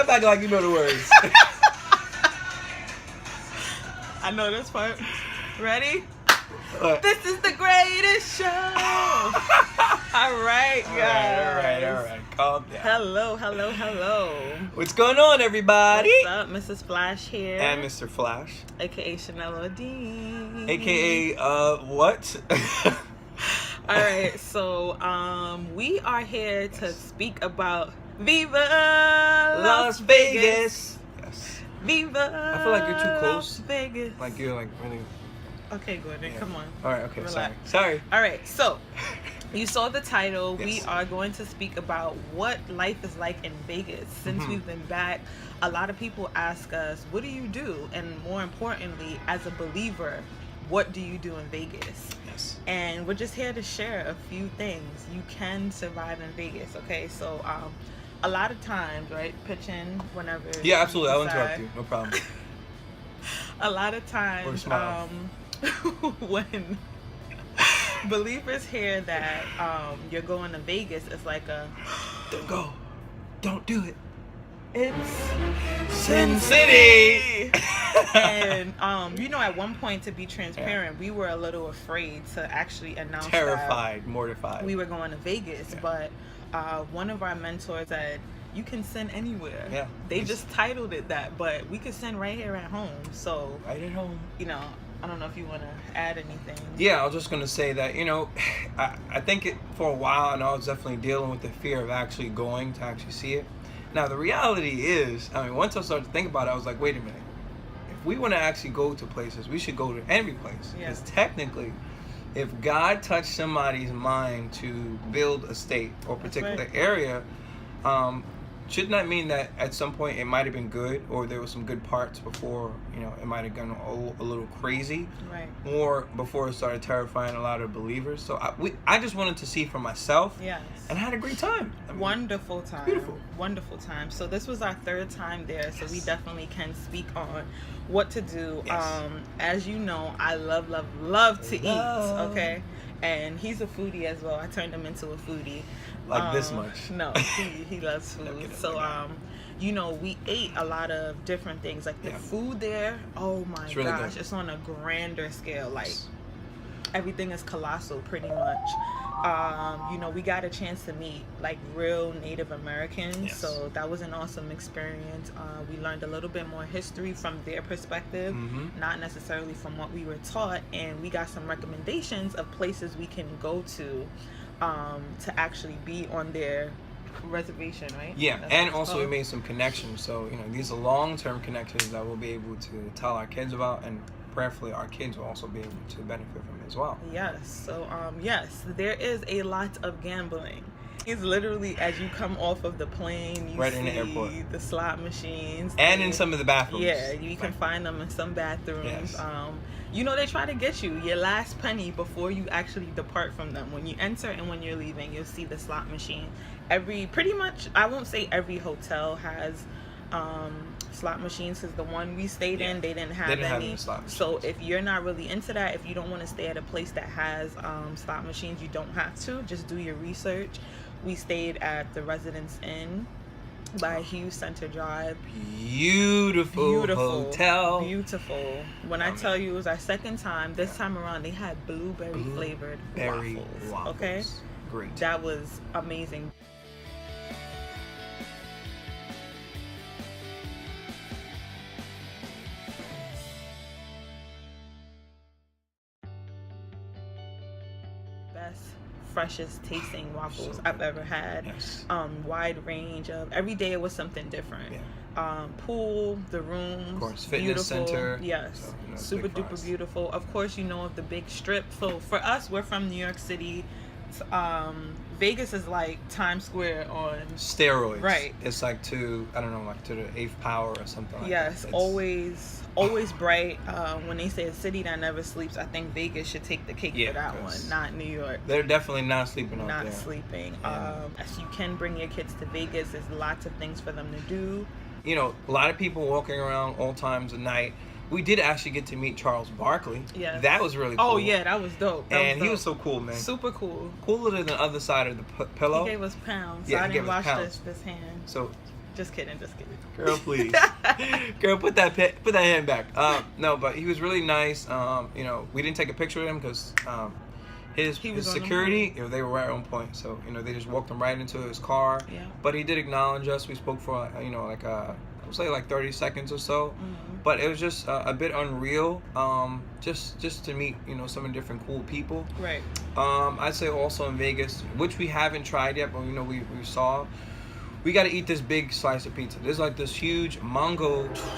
Come back like you know the words. I know this part. Ready? What? This is the greatest show. All right, guys. All right. Calm down. Hello. What's going on, everybody? What's up? Mrs. Flash here. And Mr. Flash. AKA Chanel Odine. AKA, what? All right, so we are here to speak about Viva Las Vegas. Yes. Viva. I feel like you're too close. Vegas. Like you're like really. Okay, Gordon, Yeah. come on. All right. Okay. Relax. Sorry. All right, so you saw the title. Yes. We are going to speak about what life is like in Vegas. Since we've been back, a lot of people ask us, what do you do? And more importantly, as a believer, what do you do in Vegas? Yes. And we're just here to share a few things. You can survive in Vegas, okay? So a lot of times, right, pitch in whenever Yeah, absolutely. I'll decide. interrupt you. No problem. A lot of times, smile. when believers hear that you're going to Vegas, it's like a Don't go. Don't do it. it's Sin City. and at one point, to be transparent, we were a little afraid to actually announce Terrified, that mortified. we were going to Vegas, Yeah. but one of our mentors said, you can sin anywhere. Yeah. They just titled it that, but we could sin right here at home. So, Right at home. I don't know if you want to add anything. Yeah, I was just going to say that, I think for a while, and I was definitely dealing with the fear of actually going to actually see it. Now, the reality is, once I started to think about it, I was like, wait a minute. If we want to actually go to places, we should go to every place. Yeah. Because technically, if God touched somebody's mind to build a state or particular right. area, shouldn't that mean that at some point it might have been good, or there was some good parts before, it might have gone a little crazy, Right. or before it started terrifying a lot of believers? So I just wanted to see for myself, Yes. and I had a great time. Wonderful time. beautiful. Wonderful time. So this was our third time there, so we definitely can speak on what to do. Yes. As you know, I love to Love. eat, okay? And he's a foodie as well. I turned him into a foodie. Like this much. No, he loves food. kidding, So okay. we ate a lot of different things. Like the Yeah. food there, oh my It's really gosh, good. it's on a grander scale. Like everything is colossal pretty much. We got a chance to meet like real Native Americans. Yes. So that was an awesome experience. We learned a little bit more history from their perspective, not necessarily from what we were taught. And we got some recommendations of places we can go to actually be on their reservation, right? Yeah, That's and what it's also we called. made some connections. So, these are long-term connections that we'll be able to tell our kids about, and prayerfully our kids will also be able to benefit from it as well. Yes. So, yes, there is a lot of gambling. It's literally as you come off of the plane, you Right see in the airport. the slot machines. And in some of the bathrooms. Yeah, you can find them in some bathrooms. Yes. They try to get you your last penny before you actually depart from them. When you enter and when you're leaving, you'll see the slot machine. Pretty much, I won't say every hotel has slot machines, because the one we stayed in, they didn't have any. slot machines. So if you're not really into that, if you don't want to stay at a place that has slot machines, you don't have to. Just do your research. We stayed at the Residence Inn by Hughes Center Drive. Beautiful hotel. Beautiful. When I tell you it was our second time, this time around they had blueberry flavored Berry waffles. Okay, Great. that was amazing. Best, freshest tasting waffles So I've good. ever had. Yes. Wide range of every day it was something different. Yeah. Pool, the rooms, Of course, fitness beautiful. center. Yes, So, it's super big for duper us. beautiful. Of course, of the big strip. So for us, we're from New York City. Vegas is like Times Square on Steroids. Right. It's like to the eighth power or something like that. yes, It's- always bright. When they say a city that never sleeps, I think Vegas should take the cake Yeah, for that one, 'cause not New York. They're definitely not sleeping out Not there. sleeping. Yeah. Yes, you can bring your kids to Vegas. There's lots of things for them to do. A lot of people walking around all times of night. We did actually get to meet Charles Barkley. Yeah. That was really cool. Oh yeah, that was dope. He was so cool, man. super cool. Cooler than the other side of the pillow. He gave us pounds. Yeah, So I he didn't gave us wash pounds. this hand. So Just kidding, just kidding. Girl, please. Girl, put that hand back. No, but he was really nice. You know, we didn't take a picture with him because his security, you know, they were right on point. So, you know, they just walked him right into his car. Yeah. But he did acknowledge us. We spoke for, you know, like I would say like 30 seconds or so. But it was just a bit unreal. Just to meet, you know, some of the different cool people. Right. I'd say also in Vegas, which we haven't tried yet, but you know, we saw. We got to eat this big slice of pizza. There's like this huge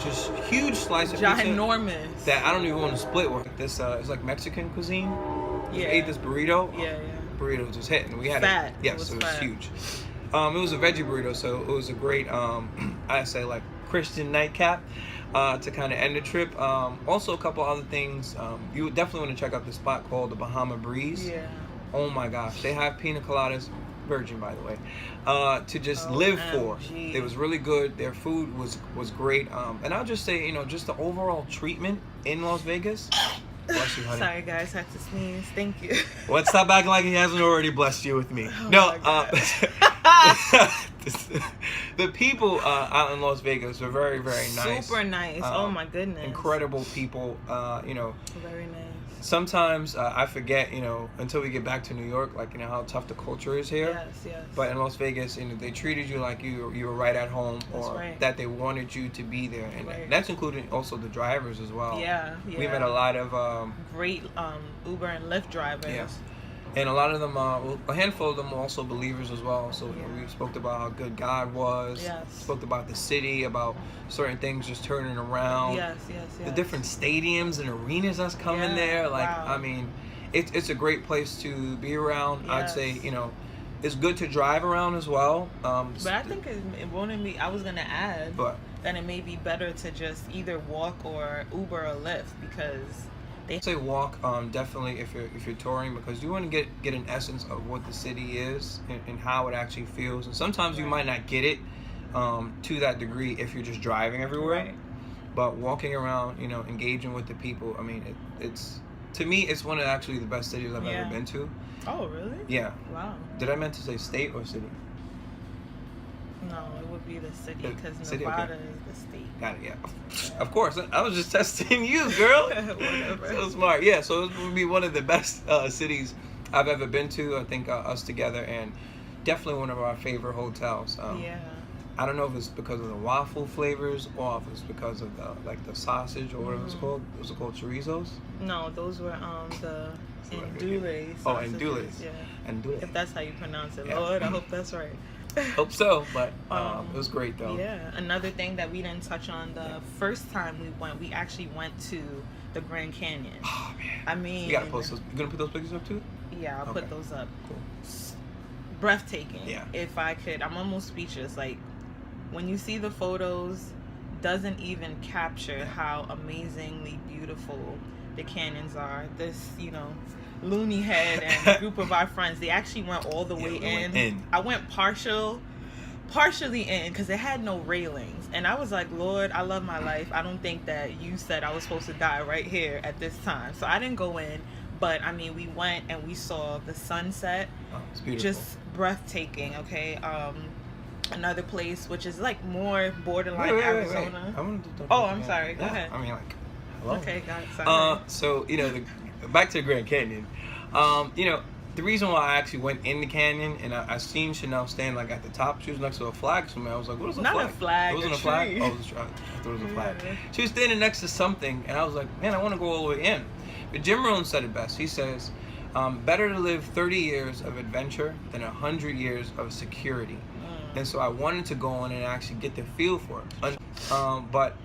just huge slice of pizza. Ginormous. That I don't even want to split with. This it's like Mexican cuisine. Yeah. We ate this burrito. Yeah. Burrito was just hitting. We had fat. Yes, it was huge. It was a veggie burrito, so it was a great I'd say like Christian nightcap to kind of end the trip. Also a couple other things. You would definitely want to check out this spot called the Bahama Breeze. Yeah. Oh my gosh, they have pina coladas, virgin by the way, to just live for. It was really good. Their food was great. And I'll just say, you know, just the overall treatment in Las Vegas. Bless you, honey. Sorry guys, had to sneeze. Thank you. Well, stop acting like he hasn't already blessed you with me. Oh No, the people out in Las Vegas were very, very nice. Super nice. Oh my goodness. Incredible people. You know. Very nice. Sometimes I forget, you know, until we get back to New York, like, you know, how tough the culture is here. Yes. But in Las Vegas, you know, they treated you like you were right at home, or that they wanted you to be there, and that's including also the drivers as well. Yeah. We met a lot of great Uber and Lyft drivers. Yes. And a lot of them, a handful of them were also believers as well. So you know, we spoke about how good God was. Yes. Spoke about the city, about certain things just turning around. Yes. The different stadiums and arenas that's coming there. Like, I mean, it's a great place to be around. Yes. I'd say, you know, it's good to drive around as well. But I think it wouldn't be. I was gonna add that it may be better to just either walk or Uber or Lyft, because they say walk definitely if you're touring, because you want to get an essence of what the city is and how it actually feels. And sometimes you might not get it to that degree if you're just driving everywhere. Right. But walking around, you know, engaging with the people, I mean, it's to me, it's one of actually the best cities I've ever been to. Oh, really? Yeah. Wow. Did I meant to say state or city? No, it would be the city, because City, Nevada okay. is the state. Got it, yeah. Of course. I was just testing you, girl. Whatever. So smart. Yeah, so it would be one of the best cities I've ever been to. I think us together, and definitely one of our favorite hotels. Yeah. I don't know if it's because of the waffle flavors or if it's because of the sausage or whatever it's called. Was it called chorizos? No, those were the andouille. Oh, andouilles. Yeah. Andouille. If that's how you pronounce it, Yeah. Lord, I hope that's right. Hope so, but it was great though. Yeah. Another thing that we didn't touch on, the first time we actually went to the Grand Canyon. Oh man. I mean, you gotta post those. You gonna put those pictures up too? Yeah, I'll put those up. Cool. Breathtaking. Yeah. If I could, I'm almost speechless. Like, when you see the photos, doesn't even capture how amazingly beautiful the canyons are. This, you know, Looney Head and a group of our friends, they actually went all the way in. I went partially in because it had no railings, and I was like, Lord, I love my life. I don't think that you said I was supposed to die right here at this time, so I didn't go in. But I mean, we went and we saw the sunset. Oh, it's beautiful. Just breathtaking. Okay. Another place which is like more borderline Arizona. I'm sorry. Go ahead. I mean, like, hello. Okay, got it. Sorry. So you know, back to the Grand Canyon. You know, the reason why I actually went in the canyon and I seen Chanel stand like at the top. She was next to a flag somewhere. I was like, what is a flag? Not a flag. It wasn't a flag. Oh, I thought it was a flag. She was standing next to something, and I was like, man, I want to go all the way in. But Jim Rohn said it best. He says, better to live 30 years of adventure than 100 years of security. And so I wanted to go in and actually get the feel for it. But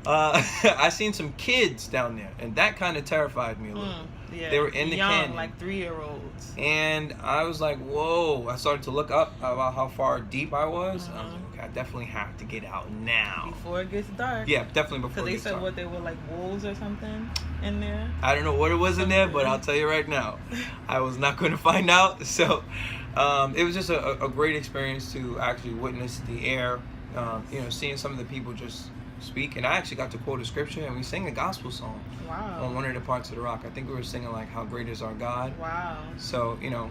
I seen some kids down there, and that kind of terrified me a little bit. Yeah. They were in the canyon. Like 3-year-olds. And I was like, whoa. I started to look up about how far deep I was. I was like, okay, I definitely have to get out now. Before it gets dark. Yeah, definitely before it gets dark. Because they said they were like wolves or something in there. I don't know what it was in there, but I'll tell you right now, I was not going to find out. So it was just a great experience to actually witness the air, you know, seeing some of the people just speak. And I actually got to quote a scripture, and we sang a gospel song. Wow. On one of the parts of the rock. I think we were singing like "How Great Is Our God." Wow. So, you know,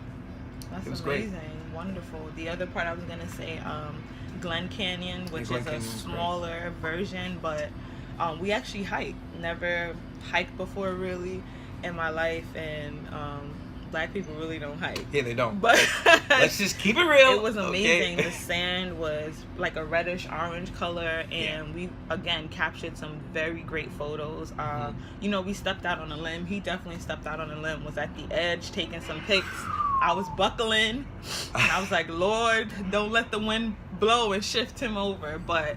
that's it was amazing. great. Wonderful. The other part I was gonna say, Glen Canyon, which Glen is a Canyon's smaller version, but we actually hiked. Never hiked before really in my life, and Black people really don't hike. Yeah, they don't. But let's just keep it real. It was amazing. Okay. The sand was like a reddish orange color, and we again captured some very great photos. You know, we stepped out on a limb. He definitely stepped out on a limb. Was at the edge taking some pics. I was buckling, and I was like, Lord, don't let the wind blow and shift him over. But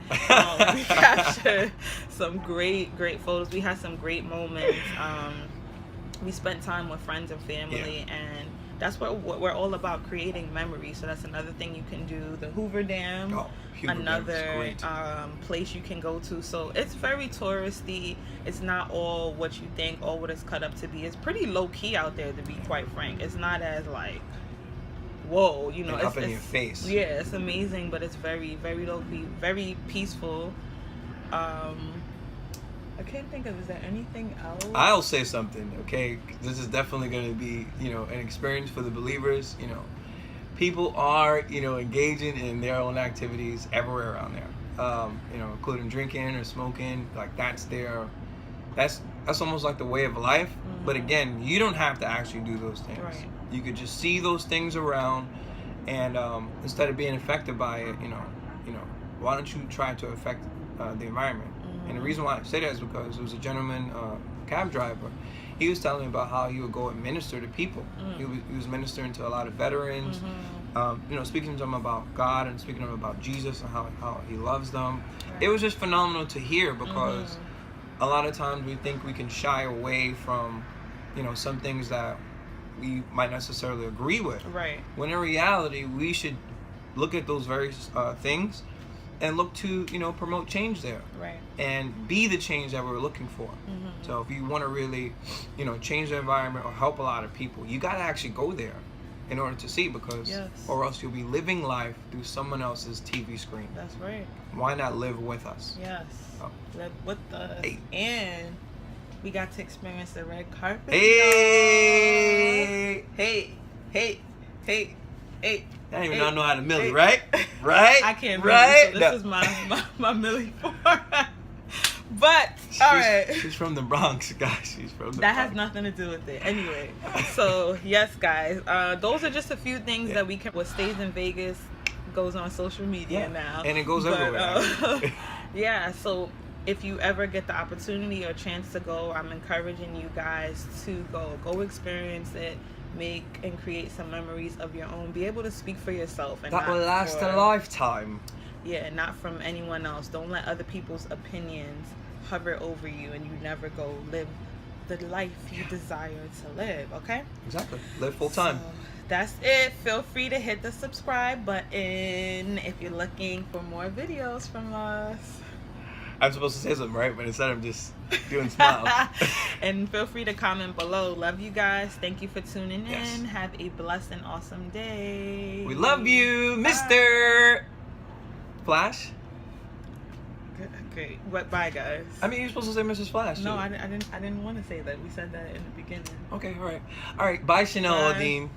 we captured some great photos. We had some great moments. We spent time with friends and family, and that's what we're all about, creating memories. So that's another thing you can do. The Hoover Dam, another place you can go to. So it's very touristy. It's not all what you think, all what it's cut up to be. It's pretty low key out there, to be quite frank. It's not as like, whoa, you know, up in your face. Yeah, it's amazing, but it's very, very low key, very peaceful. I can't think of, is there anything else? I'll say something, okay? This is definitely going to be, you know, an experience for the believers. You know, people are, you know, engaging in their own activities everywhere around there. You know, including drinking or smoking. Like that's almost like the way of life. Mm-hmm. But again, you don't have to actually do those things. Right. You could just see those things around, and instead of being affected by it, you know, why don't you try to affect the environment? And the reason why I say that is because there was a gentleman, cab driver. He was telling me about how he would go and minister to people. He was ministering to a lot of veterans, you know, speaking to them about God and speaking to them about Jesus and how he loves them. Right. It was just phenomenal to hear, because a lot of times we think we can shy away from, you know, some things that we might necessarily agree with. Right. When in reality, we should look at those various things and look to, you know, promote change there. Right. And be the change that we're looking for. So if you want to really, you know, change the environment or help a lot of people, you got to actually go there in order to see, because or else you'll be living life through someone else's TV screen. That's right. Why not live with us? Yes. Live with us. Hey. And we got to experience the red carpet. Hey! Hey. I don't even know how to Millie, right? Right? I can't Millie, right? so this is my Millie part. But, alright. She's from the Bronx, guys. She's from the Bronx. That has nothing to do with it. Anyway, so, yes, guys. Those are just a few things that we can... What stays in Vegas goes on social media now. And it goes everywhere. Yeah, so... If you ever get the opportunity or chance to go, I'm encouraging you guys to go experience it, make and create some memories of your own. Be able to speak for yourself, and that will last a lifetime. Yeah, not from anyone else. Don't let other people's opinions hover over you, and you never go live the life you desire to live. Okay? Exactly. Live full time. So, that's it. Feel free to hit the subscribe button if you're looking for more videos from us. I'm supposed to say something, right? But instead I'm just doing smiles. And feel free to comment below. Love you guys. Thank you for tuning in. Have a blessed and awesome day. We love you, Mr. Flash. Great. Bye, guys. I mean, you're supposed to say Mrs. Flash. No, I didn't want to say that. We said that in the beginning. Okay, all right. Bye, Chanel Aldine.